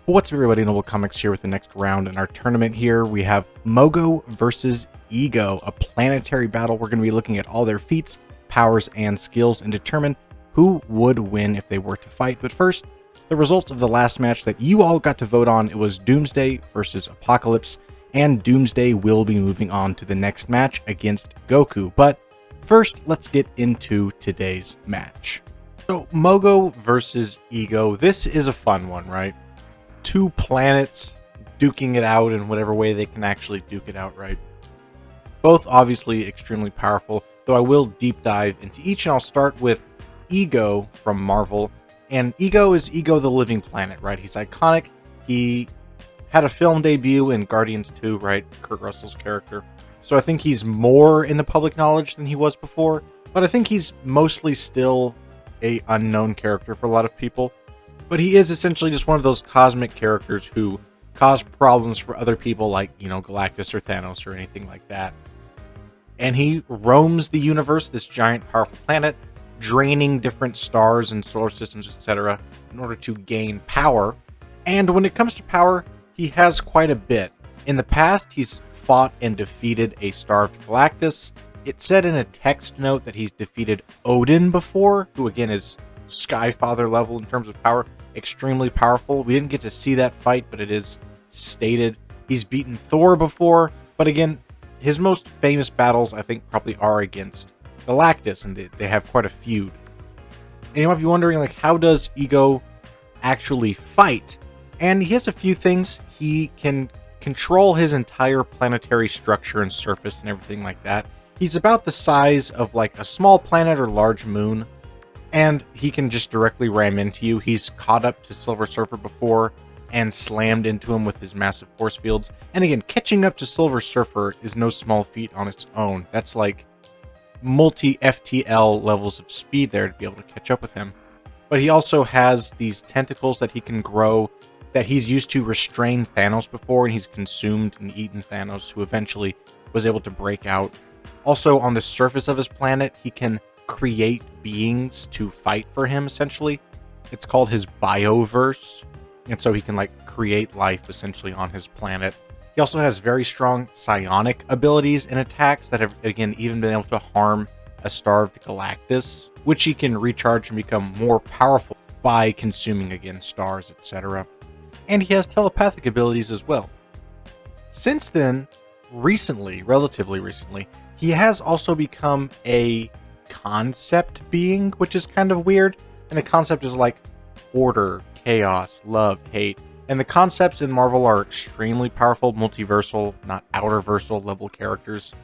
What's up, everybody? Noble Comics here with the next round in our tournament here. We have MoGo versus Ego, a planetary battle. We're going to be looking at all their feats, powers, and skills and determine who would win if they were to fight. But first, the results of the last match that you all got to vote on. It was Doomsday versus Apocalypse, and Doomsday will be moving on to the next match against Goku. But first, let's get into today's match. So, MoGo versus Ego. This is a fun one, right? Two planets duking it out in whatever way they can actually duke it out, right? Both obviously extremely powerful, though I will deep dive into each, and I'll start with Ego from Marvel. And Ego is Ego the Living Planet, right? He's iconic. He had a film debut in Guardians 2, right? Kurt Russell's character. So I think he's more in the public knowledge than he was before, but I think he's mostly still a unknown character for a lot of people. But he is essentially just one of those cosmic characters who cause problems for other people like, Galactus or Thanos or anything like that. And he roams the universe, this giant powerful planet, draining different stars and solar systems, etc., in order to gain power. And when it comes to power, he has quite a bit. In the past, he's fought and defeated a starved Galactus. It said in a text note that he's defeated Odin before, who again is Skyfather level in terms of power, extremely powerful. We didn't get to see that fight, but it is stated. He's beaten Thor before, but again, his most famous battles I think probably are against Galactus, and they have quite a feud. And you might be wondering, like, how does Ego actually fight? And he has a few things. He can control his entire planetary structure and surface and everything like that. He's about the size of like a small planet or large moon, and he can just directly ram into you. He's caught up to Silver Surfer before and slammed into him with his massive force fields. And again, catching up to Silver Surfer is no small feat on its own. That's like multi-FTL levels of speed there to be able to catch up with him. But he also has these tentacles that he can grow that he's used to restrain Thanos before, and he's consumed and eaten Thanos, who eventually was able to break out. Also, on the surface of his planet, he can create beings to fight for him, essentially. It's called his bioverse, and so he can like create life essentially on his planet. He also has very strong psionic abilities and attacks that have again even been able to harm a starved Galactus, which he can recharge and become more powerful by consuming again stars, etc. And he has telepathic abilities as well. Since then, relatively recently, he has also become a concept being, which is kind of weird. And a concept is like order, chaos, love, hate. And the concepts in Marvel are extremely powerful, multiversal, not outerversal level characters.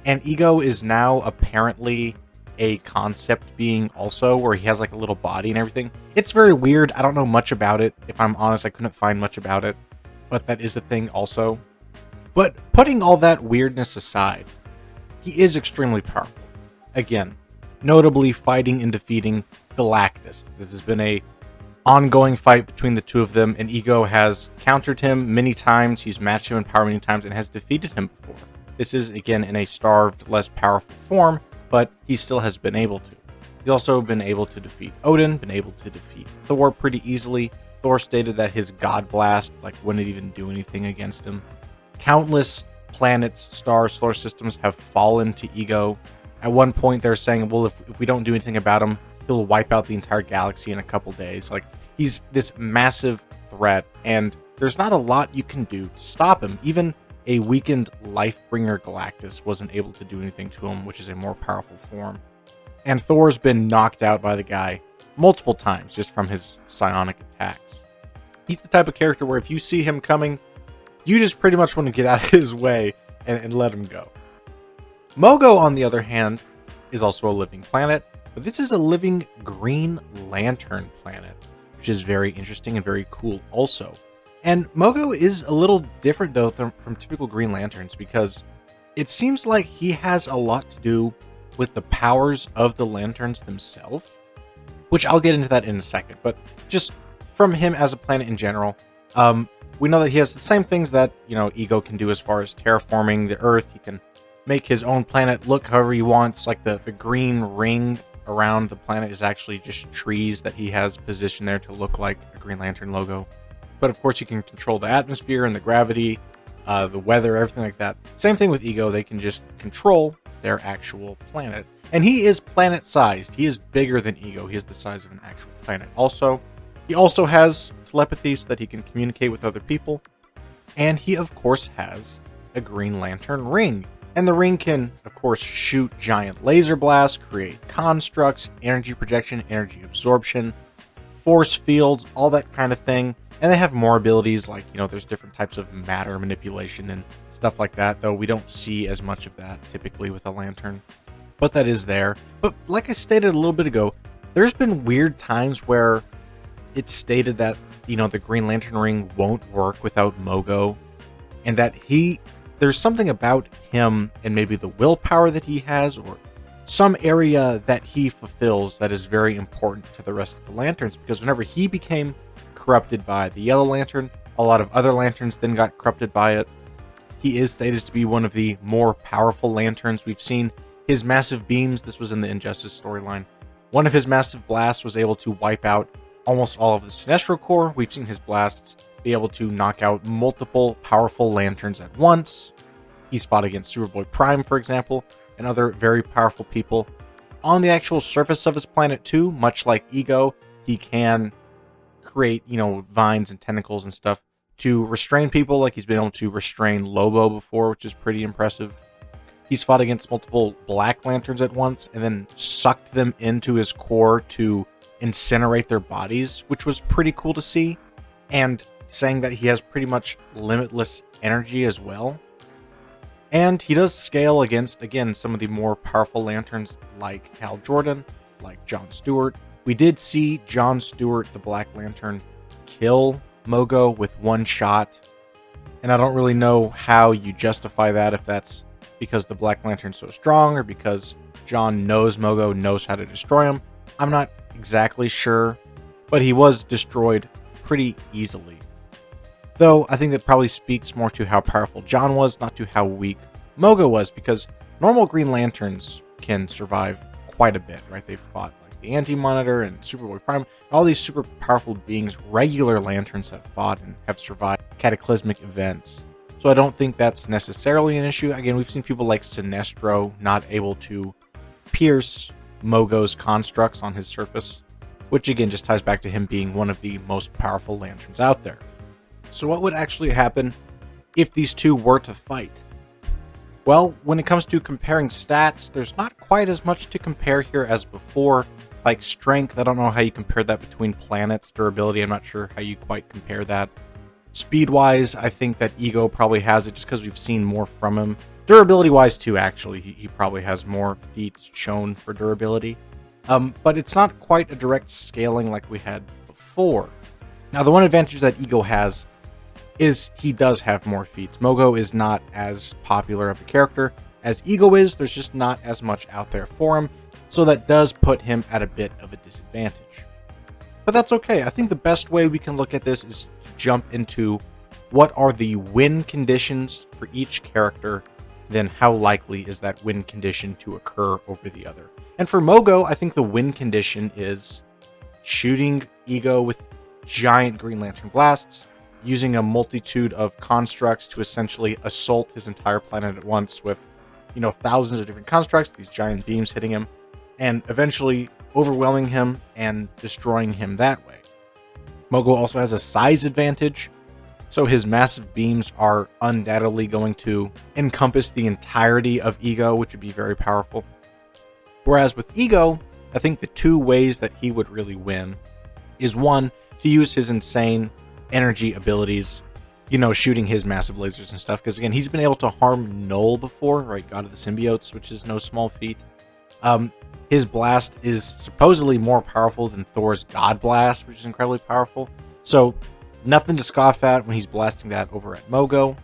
And Ego is now apparently a concept being also, where he has like a little body and everything. It's very weird. I don't know much about it. If I'm honest, I couldn't find much about it. But that is the thing also. But putting all that weirdness aside, he is extremely powerful. Again, notably fighting and defeating Galactus. This has been a ongoing fight between the two of them, and Ego has countered him many times. He's matched him in power many times and has defeated him before. This is, again, in a starved, less powerful form, but he still has been able to. He's also been able to defeat Odin, been able to defeat Thor pretty easily. Thor stated that his God Blast wouldn't even do anything against him. Countless planets, stars, solar systems have fallen to Ego. At one point, they're saying, well, if we don't do anything about him, he'll wipe out the entire galaxy in a couple days. Like, he's this massive threat, and there's not a lot you can do to stop him. Even a weakened Lifebringer Galactus wasn't able to do anything to him, which is a more powerful form. And Thor's been knocked out by the guy multiple times just from his psionic attacks. He's the type of character where if you see him coming, you just pretty much want to get out of his way and let him go. MoGo, on the other hand, is also a living planet, but this is a living Green Lantern planet, which is very interesting and very cool also. And MoGo is a little different, though, from typical Green Lanterns, because it seems like he has a lot to do with the powers of the Lanterns themselves, which I'll get into that in a second. But just from him as a planet in general, we know that he has the same things that, Ego can do as far as terraforming the Earth. He can make his own planet look however he wants. Like the green ring around the planet is actually just trees that he has positioned there to look like a Green Lantern logo. But of course, he can control the atmosphere and the gravity, the weather, everything like that. Same thing with Ego. They can just control their actual planet. And he is planet-sized. He is bigger than Ego. He is the size of an actual planet. He also has telepathy so that he can communicate with other people. And he, of course, has a Green Lantern ring. And the ring can, of course, shoot giant laser blasts, create constructs, energy projection, energy absorption, force fields, all that kind of thing. And they have more abilities, like, there's different types of matter manipulation and stuff like that, though we don't see as much of that typically with a lantern. But that is there. But like I stated a little bit ago, there's been weird times where it's stated that, the Green Lantern ring won't work without MoGo, and that there's something about him and maybe the willpower that he has, or some area that he fulfills that is very important to the rest of the lanterns, because whenever he became corrupted by the Yellow Lantern, a lot of other lanterns then got corrupted by it. He is stated to be one of the more powerful lanterns. We've seen his massive beams. This was in the Injustice storyline. One of his massive blasts was able to wipe out almost all of the Sinestro Corps. We've seen his blasts be able to knock out multiple powerful lanterns at once. He's fought against Superboy Prime, for example, and other very powerful people. On the actual surface of his planet, too, much like Ego, he can create, vines and tentacles and stuff to restrain people, like he's been able to restrain Lobo before, which is pretty impressive. He's fought against multiple Black Lanterns at once and then sucked them into his core to incinerate their bodies, which was pretty cool to see, and saying that he has pretty much limitless energy as well. And he does scale against, again, some of the more powerful lanterns like Hal Jordan, like John Stewart. We did see John Stewart, the Black Lantern, kill MoGo with one shot, and I don't really know how you justify that, if that's because the Black Lantern's so strong or because John knows MoGo knows how to destroy him. I'm not exactly sure, but he was destroyed pretty easily. Though I think that probably speaks more to how powerful John was, not to how weak MoGo was, because normal Green Lanterns can survive quite a bit, right? They've fought like the Anti-Monitor and Superboy Prime. All these super powerful beings, regular Lanterns have fought and have survived cataclysmic events. So I don't think that's necessarily an issue. Again, we've seen people like Sinestro not able to pierce MoGo's constructs on his surface, which again just ties back to him being one of the most powerful Lanterns out there. So what would actually happen if these two were to fight? Well, when it comes to comparing stats, there's not quite as much to compare here as before. Like strength, I don't know how you compare that between planets. Durability, I'm not sure how you quite compare that. Speed-wise, I think that Ego probably has it just because we've seen more from him. Durability-wise, too, actually. He probably has more feats shown for durability. But it's not quite a direct scaling like we had before. Now, the one advantage that Ego has is he does have more feats. MoGo is not as popular of a character as Ego is. There's just not as much out there for him. So that does put him at a bit of a disadvantage. But that's okay. I think the best way we can look at this is to jump into what are the win conditions for each character, then how likely is that win condition to occur over the other. And for MoGo, I think the win condition is shooting Ego with giant Green Lantern blasts, using a multitude of constructs to essentially assault his entire planet at once with, thousands of different constructs, these giant beams hitting him, and eventually overwhelming him and destroying him that way. MoGo also has a size advantage, so his massive beams are undoubtedly going to encompass the entirety of Ego, which would be very powerful. Whereas with Ego, I think the two ways that he would really win is one, to use his insane energy abilities, shooting his massive lasers and stuff, because again, he's been able to harm Null before, right? God of the Symbiotes, which is no small feat. His blast is supposedly more powerful than Thor's God Blast, which is incredibly powerful. So nothing to scoff at when he's blasting that over at MoGo.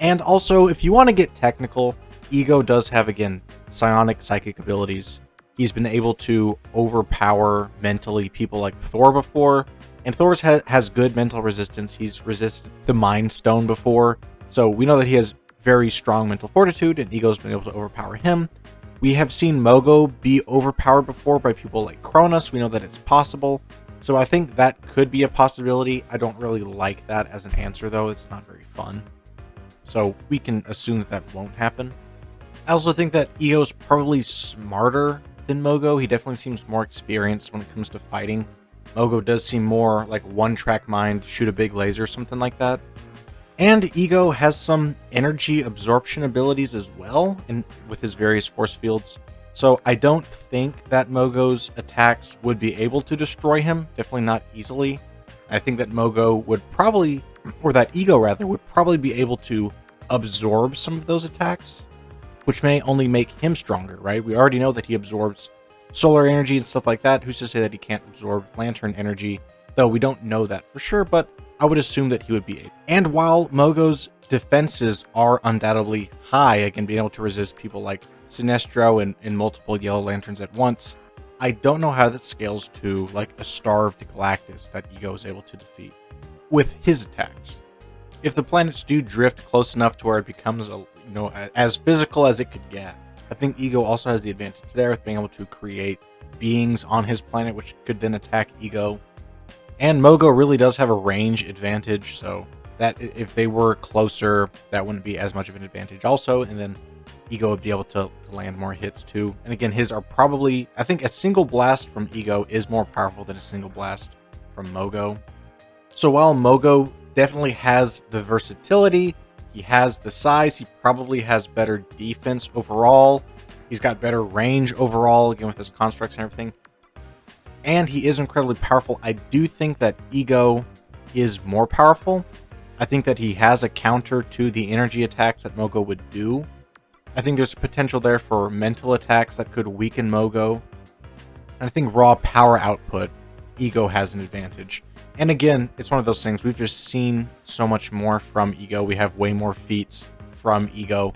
And also, if you want to get technical, Ego does have, again, psionic psychic abilities. He's been able to overpower mentally people like Thor before, and Thor has good mental resistance. He's resisted the Mind Stone before, so we know that he has very strong mental fortitude, and Ego's been able to overpower him. We have seen MoGo be overpowered before by people like Cronus. We know that it's possible. So I think that could be a possibility. I don't really like that as an answer, though. It's not very fun. So we can assume that that won't happen. I also think that Ego's probably smarter than MoGo. He definitely seems more experienced when it comes to fighting. MoGo does seem more like one-track mind, shoot a big laser, something like that. And Ego has some energy absorption abilities as well, with his various force fields. So I don't think that MoGo's attacks would be able to destroy him. Definitely not easily. I think that MoGo would probably, or that Ego rather, would probably be able to absorb some of those attacks, which may only make him stronger, right? We already know that he absorbs solar energy and stuff like that. Who's to say that he can't absorb lantern energy? Though we don't know that for sure, but I would assume that he would be able. And while MoGo's defenses are undoubtedly high, again, being able to resist people like Sinestro and multiple Yellow Lanterns at once, I don't know how that scales to like a starved Galactus that Ego is able to defeat with his attacks. If the planets do drift close enough to where it becomes as physical as it could get, I think Ego also has the advantage there with being able to create beings on his planet, which could then attack Ego. And MoGo really does have a range advantage, so that if they were closer, that wouldn't be as much of an advantage also, and then Ego would be able to land more hits too. And again, his are probably, I think a single blast from Ego is more powerful than a single blast from MoGo. So while MoGo definitely has the versatility, he has the size, he probably has better defense overall, he's got better range overall, again with his constructs and everything, and he is incredibly powerful. I do think that Ego is more powerful. I think that he has a counter to the energy attacks that MoGo would do. I think there's potential there for mental attacks that could weaken MoGo. And I think raw power output, Ego has an advantage. And again, it's one of those things, we've just seen so much more from Ego. We have way more feats from Ego.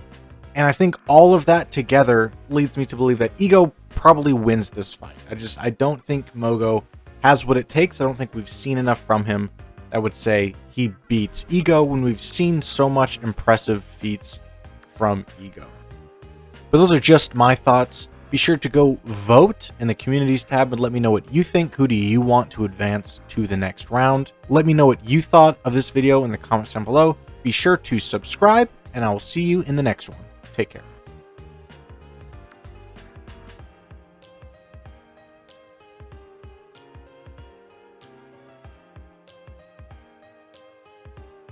And I think all of that together leads me to believe that Ego probably wins this fight. I don't think MoGo has what it takes. I don't think we've seen enough from him that would say he beats Ego when we've seen so much impressive feats from Ego. But those are just my thoughts. Be sure to go vote in the communities tab and let me know what you think. Who do you want to advance to the next round? Let me know what you thought of this video in the comments down below. Be sure to subscribe, and I will see you in the next one. Take care.